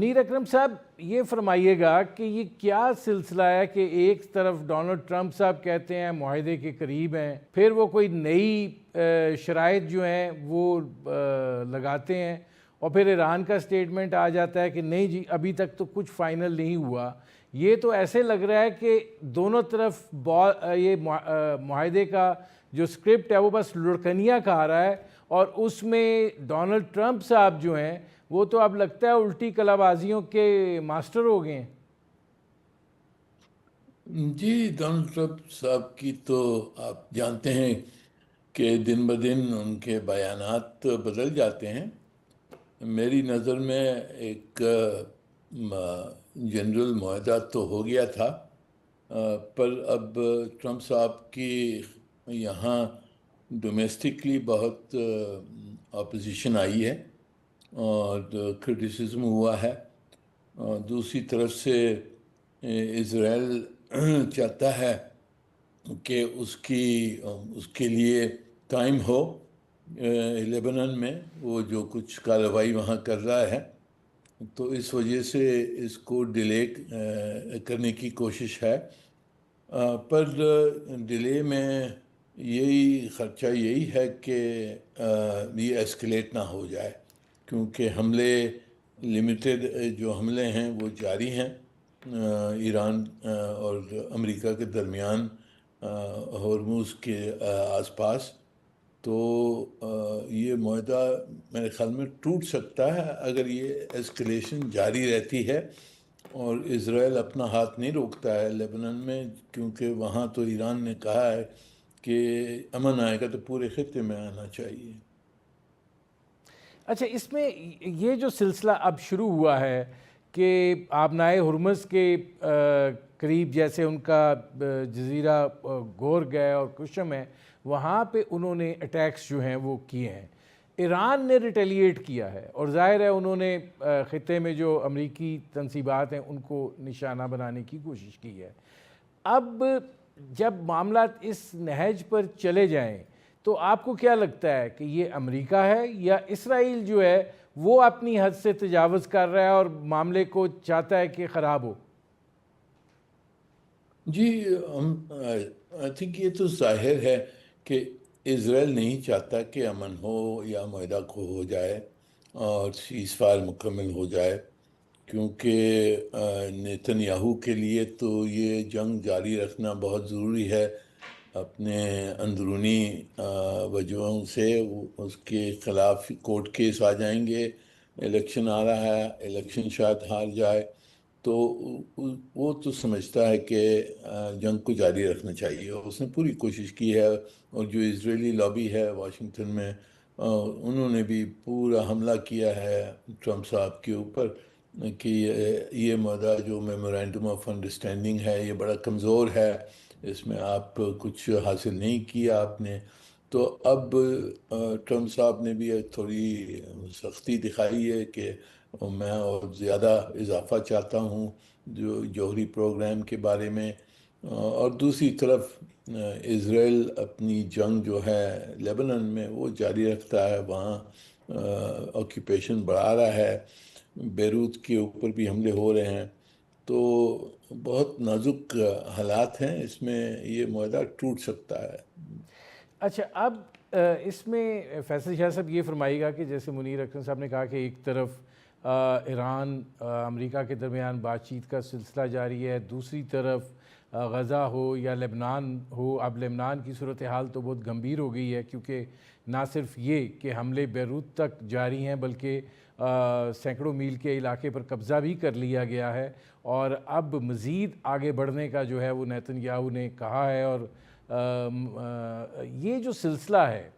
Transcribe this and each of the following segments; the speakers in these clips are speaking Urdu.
منیر اکرم صاحب یہ فرمائیے گا کہ یہ کیا سلسلہ ہے کہ ایک طرف ڈونلڈ ٹرمپ صاحب کہتے ہیں معاہدے کے قریب ہیں، پھر وہ کوئی نئی شرائط جو ہیں وہ لگاتے ہیں، اور پھر ایران کا سٹیٹمنٹ آ جاتا ہے کہ نہیں جی ابھی تک تو کچھ فائنل نہیں ہوا۔ یہ تو ایسے لگ رہا ہے کہ دونوں طرف یہ معاہدے کا جو اسکرپٹ ہے وہ بس لڑکنیاں کھا رہا ہے، اور اس میں ڈونلڈ ٹرمپ صاحب جو ہیں وہ تو اب لگتا ہے الٹی کلا بازیوں کے ماسٹر ہو گئے ہیں۔ جی، ڈونلڈ ٹرمپ صاحب کی تو آپ جانتے ہیں کہ دن بدن ان کے بیانات بدل جاتے ہیں۔ میری نظر میں ایک جنرل معاہدہ تو ہو گیا تھا، پر اب ٹرمپ صاحب کی یہاں ڈومیسٹکلی بہت اپوزیشن آئی ہے اور کرٹیسزم ہوا ہے، اور دوسری طرف سے اسرائیل چاہتا ہے کہ اس کے لیے ٹائم ہو لیبنان میں، وہ جو کچھ کارروائی وہاں کر رہا ہے، تو اس وجہ سے اس کو ڈیلے کرنے کی کوشش ہے۔ پر ڈیلے میں یہی خرچہ یہی ہے کہ یہ ایسکلیٹ نہ ہو جائے، کیونکہ حملے لمیٹڈ جو حملے ہیں وہ جاری ہیں ایران اور امریکہ کے درمیان ہرمز کے آس پاس۔ تو یہ معاہدہ میرے خیال میں ٹوٹ سکتا ہے اگر یہ ایسکلیشن جاری رہتی ہے اور اسرائیل اپنا ہاتھ نہیں روکتا ہے لیبنان میں، کیونکہ وہاں تو ایران نے کہا ہے کہ امن آئے گا تو پورے خطے میں آنا چاہیے۔ اچھا، اس میں یہ جو سلسلہ اب شروع ہوا ہے کہ آبنائے ہرمز کے قریب جیسے ان کا جزیرہ گورگ ہے اور کشم ہے، وہاں پہ انہوں نے اٹیکس جو ہیں وہ کیے ہیں، ایران نے ریٹیلیٹ کیا ہے، اور ظاہر ہے انہوں نے خطے میں جو امریکی تنصیبات ہیں ان کو نشانہ بنانے کی کوشش کی ہے۔ اب جب معاملات اس نہج پر چلے جائیں تو آپ کو کیا لگتا ہے کہ یہ امریکہ ہے یا اسرائیل جو ہے وہ اپنی حد سے تجاوز کر رہا ہے اور معاملے کو چاہتا ہے کہ خراب ہو؟ جی، آئی تھنک یہ تو ظاہر ہے کہ اسرائیل نہیں چاہتا کہ امن ہو یا معاہدہ کو ہو جائے اور سیز فائر مکمل ہو جائے، کیونکہ نیتن یاہو کے لیے تو یہ جنگ جاری رکھنا بہت ضروری ہے۔ اپنے اندرونی وجوہوں سے اس کے خلاف کورٹ کیس آ جائیں گے، الیکشن آ رہا ہے، الیکشن شاید ہار جائے، تو وہ تو سمجھتا ہے کہ جنگ کو جاری رکھنا چاہیے، اور اس نے پوری کوشش کی ہے۔ اور جو اسرائیلی لابی ہے واشنگٹن میں، انہوں نے بھی پورا حملہ کیا ہے ٹرمپ صاحب کے اوپر کہ یہ معاہدہ جو میمورینڈم آف انڈرسٹینڈنگ ہے یہ بڑا کمزور ہے، اس میں آپ کچھ حاصل نہیں کیا آپ نے۔ تو اب ٹرمپ صاحب نے بھی تھوڑی سختی دکھائی ہے کہ میں اور زیادہ اضافہ چاہتا ہوں جو جوہری پروگرام کے بارے میں، اور دوسری طرف اسرائیل اپنی جنگ جو ہے لیبنان میں وہ جاری رکھتا ہے، وہاں آکیوپیشن بڑھا رہا ہے، بیروت کے اوپر بھی حملے ہو رہے ہیں، تو بہت نازک حالات ہیں، اس میں یہ معاہدہ ٹوٹ سکتا ہے۔ اچھا، اب اس میں فیصل شاہ صاحب یہ فرمائیے گا کہ جیسے منیر اکرم صاحب نے کہا کہ ایک طرف ایران امریکہ کے درمیان بات چیت کا سلسلہ جاری ہے، دوسری طرف غزہ ہو یا لبنان ہو، اب لبنان کی صورتحال تو بہت گمبھیر ہو گئی ہے، کیونکہ نہ صرف یہ کہ حملے بیروت تک جاری ہیں بلکہ سینکڑوں میل کے علاقے پر قبضہ بھی کر لیا گیا ہے، اور اب مزید آگے بڑھنے کا جو ہے وہ نیتن یاہو نے کہا ہے۔ اور یہ جو سلسلہ ہے،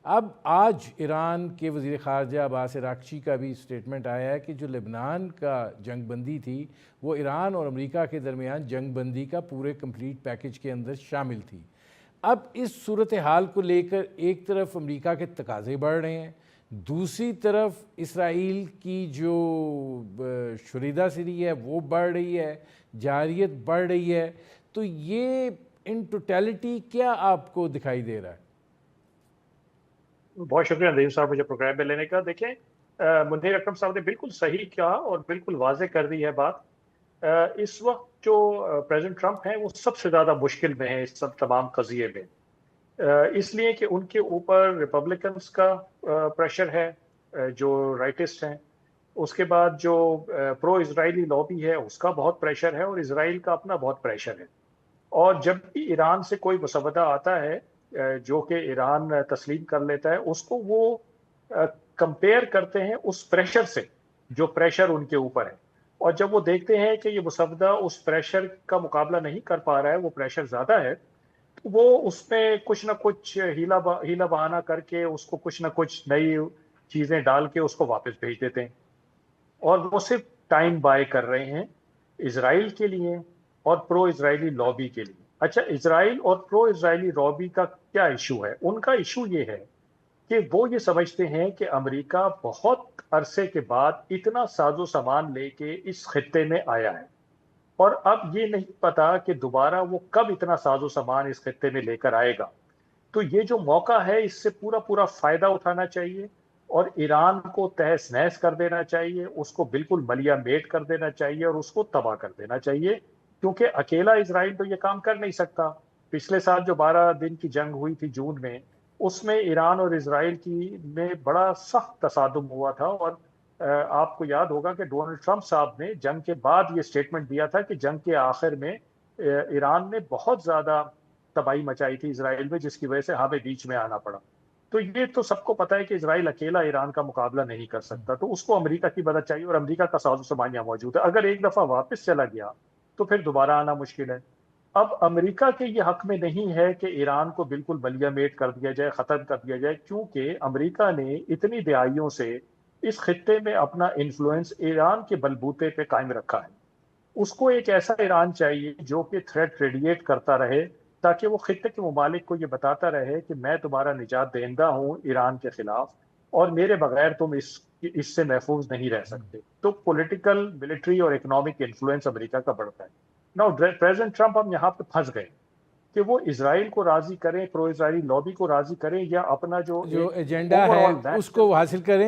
اب آج ایران کے وزیر خارجہ عباس عراقچی کا بھی سٹیٹمنٹ آیا ہے کہ جو لبنان کا جنگ بندی تھی وہ ایران اور امریکہ کے درمیان جنگ بندی کا پورے کمپلیٹ پیکج کے اندر شامل تھی۔ اب اس صورتحال کو لے کر ایک طرف امریکہ کے تقاضے بڑھ رہے ہیں، دوسری طرف اسرائیل کی جو شریدہ سری ہے وہ بڑھ رہی ہے، جارحیت بڑھ رہی ہے، تو یہ ان ٹوٹیلٹی کیا آپ کو دکھائی دے رہا ہے؟ بہت شکریہ ندیم صاحب مجھے پروگرام میں لینے کا۔ دیکھیں، منیر اکرم صاحب نے بالکل صحیح کیا اور بالکل واضح کر دی ہے بات. اس وقت جو پریزیڈنٹ ٹرمپ ہیں وہ سب سے زیادہ مشکل میں ہیں اس سب تمام قضیے میں، اس لیے کہ ان کے اوپر ریپبلکنس کا پریشر ہے جو رائٹسٹ ہیں، اس کے بعد جو پرو اسرائیلی لابی ہے اس کا بہت پریشر ہے، اور اسرائیل کا اپنا بہت پریشر ہے. اور جب بھی ایران سے کوئی مسودہ آتا ہے جو کہ ایران تسلیم کر لیتا ہے، اس کو وہ کمپیئر کرتے ہیں اس پریشر سے جو پریشر ان کے اوپر ہے، اور جب وہ دیکھتے ہیں کہ یہ مسودہ اس پریشر کا مقابلہ نہیں کر پا رہا ہے، وہ پریشر زیادہ ہے، تو وہ اس میں کچھ نہ کچھ ہیلا بہانہ کر کے اس کو کچھ نہ کچھ نئی چیزیں ڈال کے اس کو واپس بھیج دیتے ہیں. اور وہ صرف ٹائم بائی کر رہے ہیں اسرائیل کے لیے اور پرو اسرائیلی لابی کے لیے. اچھا، اسرائیل اور پرو اسرائیلی لابی کا کیا ایشو ہے؟ ان کا ایشو یہ ہے کہ وہ یہ سمجھتے ہیں کہ امریکہ بہت عرصے کے بعد اتنا ساز و سامان لے کے اس خطے میں آیا ہے، اور اب یہ نہیں پتا کہ دوبارہ وہ کب اتنا ساز و سامان اس خطے میں لے کر آئے گا. تو یہ جو موقع ہے اس سے پورا فائدہ اٹھانا چاہیے اور ایران کو تہس نہس کر دینا چاہیے، اس کو بالکل ملیا میٹ کر دینا چاہیے اور اس کو تباہ کر دینا چاہیے، کیونکہ اکیلا اسرائیل تو یہ کام کر نہیں سکتا. پچھلے سال جو 12 دن کی جنگ ہوئی تھی جون میں، اس میں ایران اور اسرائیل کی میں بڑا سخت تصادم ہوا تھا، اور آپ کو یاد ہوگا کہ ڈونلڈ ٹرمپ صاحب نے جنگ کے بعد یہ سٹیٹمنٹ دیا تھا کہ جنگ کے آخر میں ایران نے بہت زیادہ تباہی مچائی تھی اسرائیل میں، جس کی وجہ سے ہمیں بیچ میں آنا پڑا. تو یہ تو سب کو پتا ہے کہ اسرائیل اکیلا ایران کا مقابلہ نہیں کر سکتا، تو اس کو امریکہ کی مدد چاہیے، اور امریکہ کا ساز و سامان یہاں موجود ہے. اگر ایک دفعہ واپس چلا گیا تو پھر دوبارہ آنا مشکل ہے. اب امریکہ کے یہ حق میں نہیں ہے کہ ایران کو بالکل ملیا میٹ کر دیا جائے، ختم کر دیا جائے، کیونکہ امریکہ نے اتنی دہائیوں سے اس خطے میں اپنا انفلوئنس ایران کے بلبوتے پہ قائم رکھا ہے. اس کو ایک ایسا ایران چاہیے جو کہ تھریٹ ریڈیٹ کرتا رہے، تاکہ وہ خطے کے ممالک کو یہ بتاتا رہے کہ میں تمہارا نجات دہندہ ہوں ایران کے خلاف، اور میرے بغیر تم اس سے محفوظ نہیں رہ سکتے. تو پولیٹیکل، ملٹری اور اکنامک انفلوئنس امریکہ کا بڑھتا ہے. ناؤ پریزیڈنٹ ٹرمپ ہم یہاں پہ پھنس گئے کہ وہ اسرائیل کو راضی کریں، پرو اسرائیلی لابی کو راضی کریں، یا اپنا جو ایجنڈا ہے اس کو حاصل کریں.